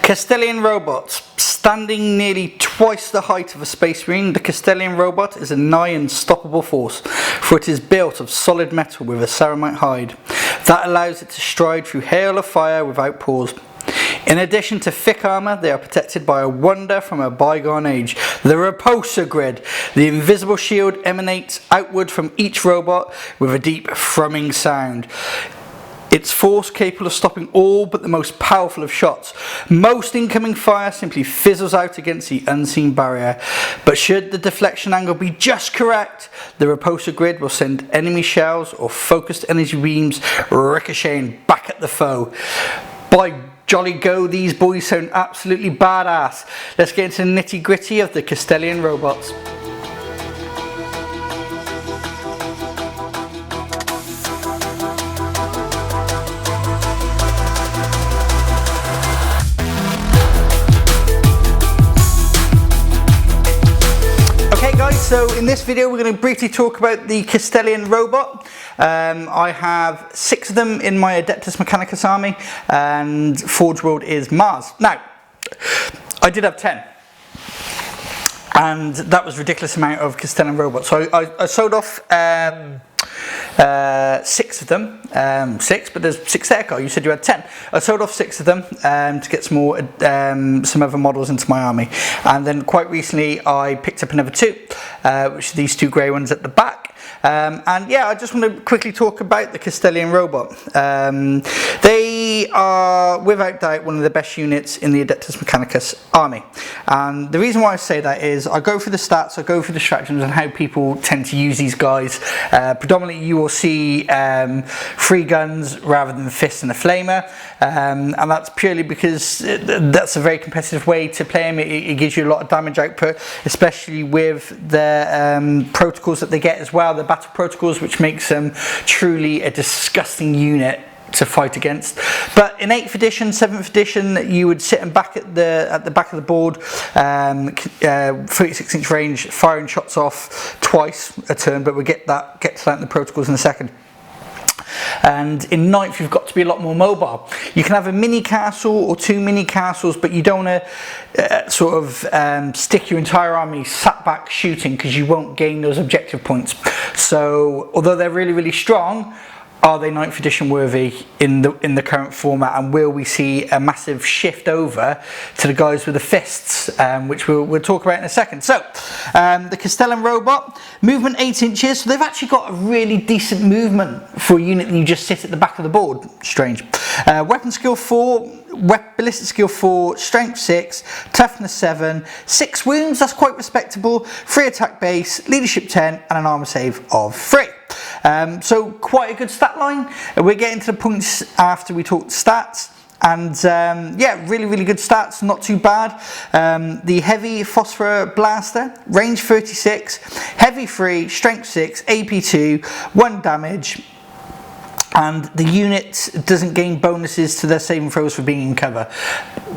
Kastelan robots. Standing nearly twice the height of a space marine, the Kastelan robot is a nigh unstoppable force, for it is built of solid metal with a ceramite hide that allows it to stride through hail of fire without pause. In addition to thick armour, they are protected by a wonder from a bygone age, the repulsor grid. The invisible shield emanates outward from each robot with a deep thrumming sound. Its force capable of stopping all but the most powerful of shots. Most incoming fire simply fizzles out against the unseen barrier, but should the deflection angle be just correct, the repulsor grid will send enemy shells or focused energy beams ricocheting back at the foe. By jolly go, these boys sound absolutely badass. Let's get into the nitty gritty of the Kastelan robots. So in this video we're going to briefly talk about the Kastelan robot. I have 6 of them in my Adeptus Mechanicus army, and Forge World is Mars. Now, I did have 10, and that was a ridiculous amount of Kastelan robots. So I sold off 6 of them, 6, but there's 6 there, Karl. You said you had 10. I sold off 6 of them to get some more, some other models into my army, and then quite recently I picked up another 2, which are these 2 grey ones at the back. And yeah, I just want to quickly talk about the Kastelan robot. They are without doubt one of the best units in the Adeptus Mechanicus army, and the reason why I say that is I go through the stats, I go through the stratagems and how people tend to use these guys. Predominantly you will see 3 guns rather than fists and a flamer, and that's purely because that's a very competitive way to play them. It gives you a lot of damage output, especially with the protocols that they get as well, the battle protocols, which makes them truly a disgusting unit to fight against. But in 8th edition, 7th edition, you would sit them back at the back of the board, 36-inch range, firing shots off twice a turn, but we'll get to that in the protocols in a second. And in 9th you've got to be a lot more mobile. You can have a mini castle or 2 mini castles, but you don't want to stick your entire army sat back shooting, because you won't gain those objective points. So although they're really, really strong, are they 9th edition worthy in the current format, and will we see a massive shift over to the guys with the fists, which we'll talk about in a second. So the Kastelan robot, movement 8 inches, so they've actually got a really decent movement for a unit that you just sit at the back of the board. Strange. Weapon skill 4, ballistic skill 4, strength 6, toughness 7, 6 wounds, that's quite respectable, 3 attack base, leadership 10, and an armor save of 3. So quite a good stat line. We're getting to the points after we talk stats, and yeah, really good stats, not too bad. The heavy phosphor blaster, range 36, heavy 3, strength 6, AP 2, 1 damage, and the unit doesn't gain bonuses to their saving throws for being in cover.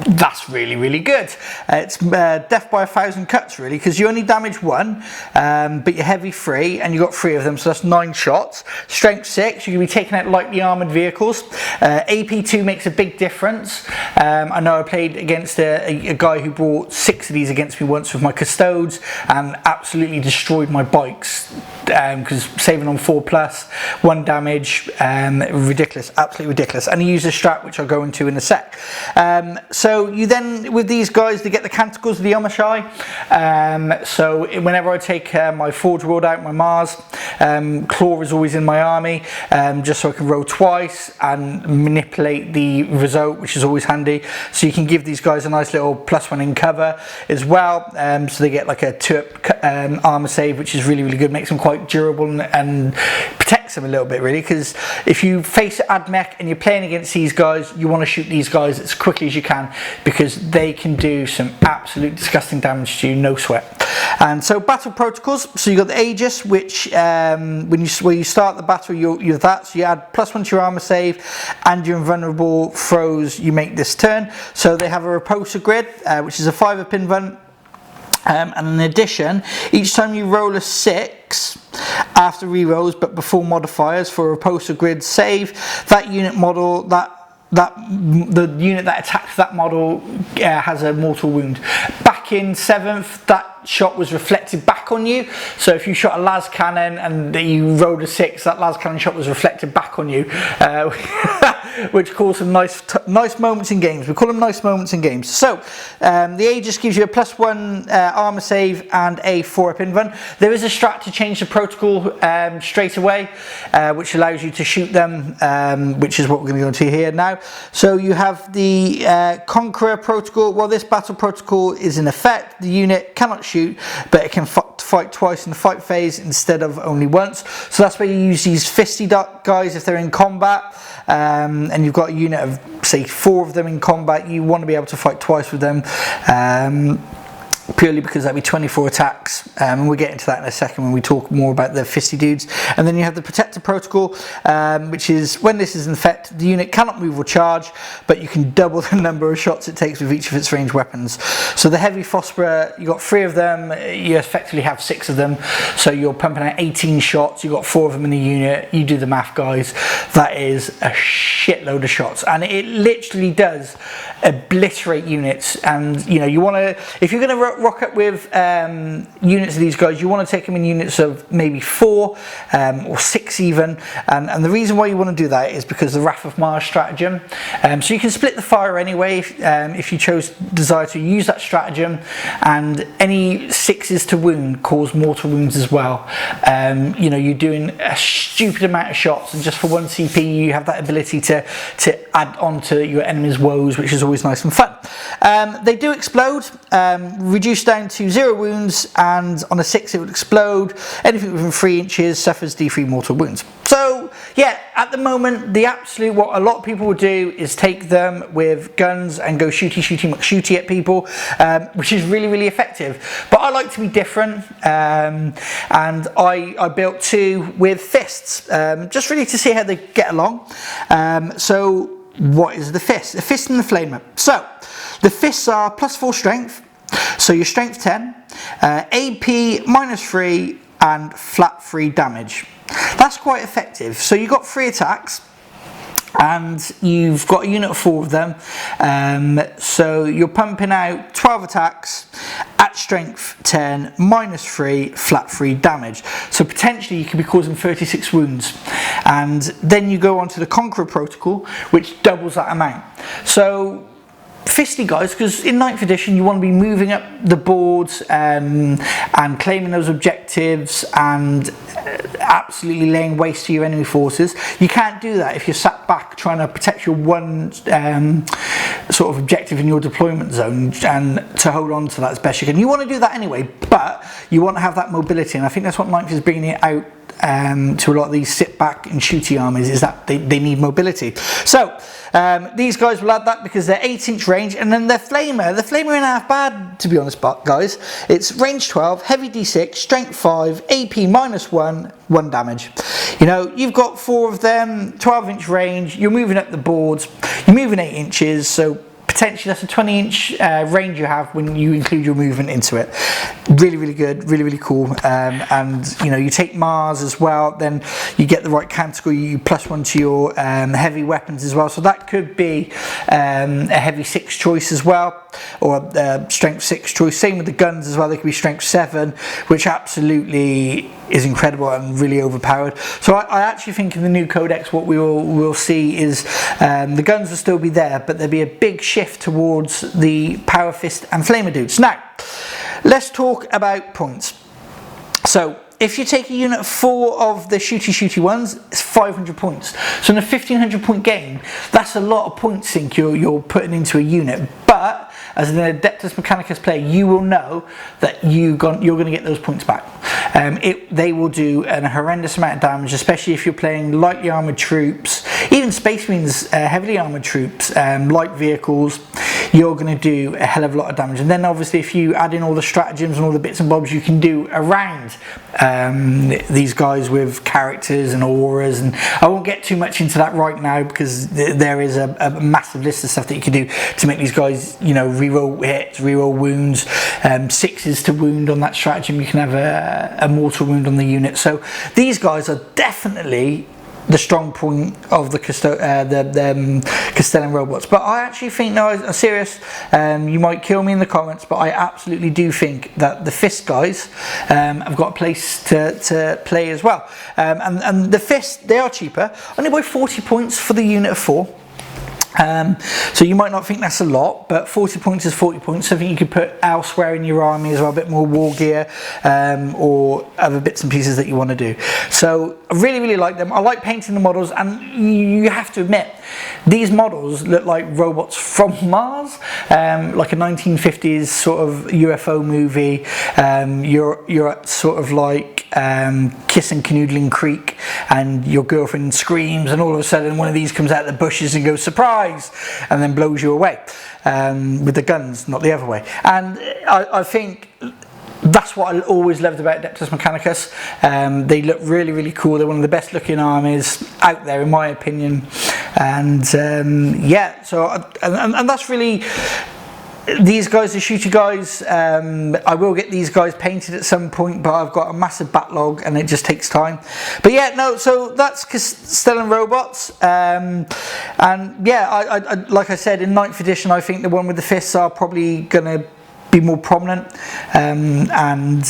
That's really good. It's death by 1,000 cuts, really, because you only damage 1, but you're heavy 3, and you got 3 of them, so that's 9 shots. Strength 6, you can be taking out lightly armoured vehicles. AP 2 makes a big difference. I know I played against a guy who brought 6 of these against me once with my custodes, and absolutely destroyed my bikes, because saving on 4+, 1 damage, ridiculous, absolutely ridiculous. And he used a strat which I'll go into in a sec. So you then, with these guys, they get the canticles of the Omashai. So whenever I take my Forge World out, my Mars, Claw is always in my army, just so I can roll twice and manipulate the result, which is always handy. So you can give these guys a nice little +1 in cover as well. So they get like a 2-up armor save, which is really good, makes them quite durable and protects them a little bit, really, because if you face Admech and you're playing against these guys, you want to shoot these guys as quickly as you can, because they can do some absolute disgusting damage to you, no sweat. And so battle protocols, so you've got the Aegis, which when you start the battle, you're that, so you add +1 to your armor save, and your invulnerable throws you make this turn. So they have a repulsor grid, which is a 5-up invuln. And in addition, each time you roll a 6 after rerolls but before modifiers for a repulsor grid save, that unit model that the unit that attacks that model has a mortal wound. Back in 7th, that shot was reflected back on you. So if you shot a las cannon and you rolled a 6, that las cannon shot was reflected back on you, which caused some nice moments in games. We call them nice moments in games. So the Aegis gives you a +1 armor save and a 4-up invuln. There is a strat to change the protocol straight away, which allows you to shoot them, which is what we're going to go into here now. So you have the Conqueror protocol. While this battle protocol is in effect, the unit cannot shoot, but it can fight twice in the fight phase instead of only once. So that's where you use these fisty guys if they're in combat, and you've got a unit of say 4 of them in combat. You want to be able to fight twice with them. Purely because that'd be 24 attacks, and we'll get into that in a second when we talk more about the fisty dudes. And then you have the Protector protocol, which is when this is in effect, the unit cannot move or charge, but you can double the number of shots it takes with each of its ranged weapons. So the heavy phosphor, you got 3 of them, you effectively have 6 of them, so you're pumping out 18 shots. You got 4 of them in the unit. You do the math, guys. That is a shitload of shots, and it literally does obliterate units. And you know, you want to, if you're going to rock up with units of these guys, you want to take them in units of maybe 4 or 6 even, and the reason why you want to do that is because the Wrath of Mars stratagem. So you can split the fire anyway if you desire to use that stratagem, and any 6s to wound cause mortal wounds as well. You know, you're doing a stupid amount of shots, and just for 1 CP you have that ability to add on to your enemy's woes, which is always nice and fun. They do explode, reduced down to 0 wounds, and on a 6 it would explode. Anything within 3 inches suffers D3 mortal wounds. So yeah, at the moment, the absolute, what a lot of people would do is take them with guns and go shooty at people, which is really effective. But I like to be different, and I built 2 with fists, just really to see how they get along. So what is the fist? The fist and the flamer. So the fists are +4 strength, so your strength 10, AP -3, and flat 3 damage. That's quite effective. So you've got 3 attacks, and you've got a unit of 4 of them, so you're pumping out 12 attacks at strength 10, -3, flat 3 damage. So potentially you could be causing 36 wounds, and then you go on to the Conqueror protocol, which doubles that amount. So fisty guys, because in 9th edition you want to be moving up the boards and claiming those objectives and absolutely laying waste to your enemy forces. You can't do that if you're sat back trying to protect your one sort of objective in your deployment zone, and to hold on to that as best you can. You want to do that anyway, but you want to have that mobility, and I think that's what 9th is bringing it out to a lot of these sit back and shooty armies, is that they need mobility. So these guys will add that because they're 8-inch range, and then their flamer ain't half bad, to be honest, guys. It's range 12, heavy D6, strength 5, AP -1, 1 damage. You know, you've got 4 of them, 12-inch range, you're moving up the boards, you're moving 8 inches, so potentially that's a 20-inch range you have when you include your movement into it. Really good, really cool. And you know, you take Mars as well, then you get the right counter score. You +1 to your heavy weapons as well, so that could be a heavy 6 choice as well, or a strength 6 choice. Same with the guns as well, they could be strength 7, which absolutely is incredible and really overpowered. So I actually think in the new codex what we'll see is the guns will still be there, but there'll be a big shift towards the power fist and flamer dudes. Now let's talk about points. So if you take a unit of 4 of the shooty ones, it's 500 points. So in a 1500 point game, that's a lot of points sink you're putting into a unit. But as an Adeptus Mechanicus player, you will know that you're going to get those points back. They will do a horrendous amount of damage, especially if you're playing lightly armoured troops, even Space Marines, heavily armoured troops, light vehicles. You're going to do a hell of a lot of damage. And then obviously if you add in all the stratagems and all the bits and bobs you can do around these guys with characters and auras, and I won't get too much into that right now because there is a massive list of stuff that you can do to make these guys, you know, reroll hits, reroll wounds, 6s to wound on that stratagem. You can have a mortal wound on the unit. So these guys are definitely the strong point of the Kastelan robots. But I actually think, no, I'm serious, you might kill me in the comments, but I absolutely do think that the fist guys have got a place to play as well. And the fist, they are cheaper, only by 40 points for the unit of 4. So you might not think that's a lot, but 40 points is 40 points. I think you could put elsewhere in your army as well, a bit more war gear, or other bits and pieces that you want to do. So I really like them. I like painting the models, and you have to admit, these models look like robots from Mars, like a 1950s sort of UFO movie. You're at sort of like Kissing Canoodling Creek, and your girlfriend screams, and all of a sudden one of these comes out of the bushes and goes, surprise, and then blows you away with the guns, not the other way. And I think that's what I always loved about Adeptus Mechanicus. They look really cool. They're one of the best looking armies out there, in my opinion. And yeah, so and that's really. These guys, the shooter guys, I will get these guys painted at some point, but I've got a massive backlog and it just takes time. But yeah, no, so that's Kastelan robots. And yeah, I like I said, in 9th edition, I think the one with the fists are probably going to be more prominent, and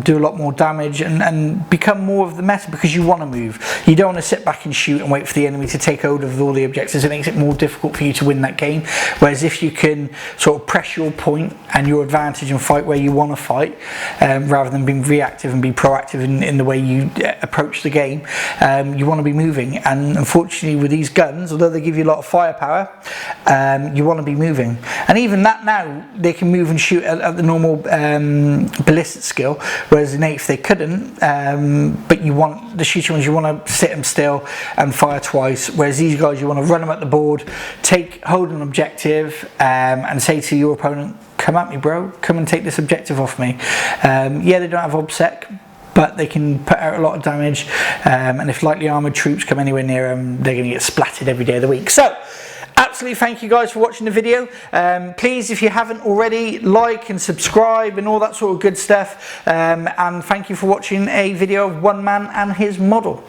do a lot more damage, and become more of the meta, because you want to move. You don't want to sit back and shoot and wait for the enemy to take hold of all the objectives. It makes it more difficult for you to win that game. Whereas if you can sort of press your point and your advantage and fight where you want to fight, rather than being reactive and be proactive in the way you approach the game, you want to be moving. And unfortunately with these guns, although they give you a lot of firepower, you want to be moving. And even that now, they can move and shoot at the normal ballistic skill, whereas in 8th they couldn't. But you want the shooter ones, you want to sit them still and fire twice, whereas these guys, you want to run them at the board, hold an objective, and say to your opponent, come at me bro, come and take this objective off me. Yeah, they don't have obsec, but they can put out a lot of damage, and if lightly armoured troops come anywhere near them, they're going to get splattered every day of the week. So absolutely thank you guys for watching the video. Please, if you haven't already, like and subscribe and all that sort of good stuff, and thank you for watching a video of one man and his model.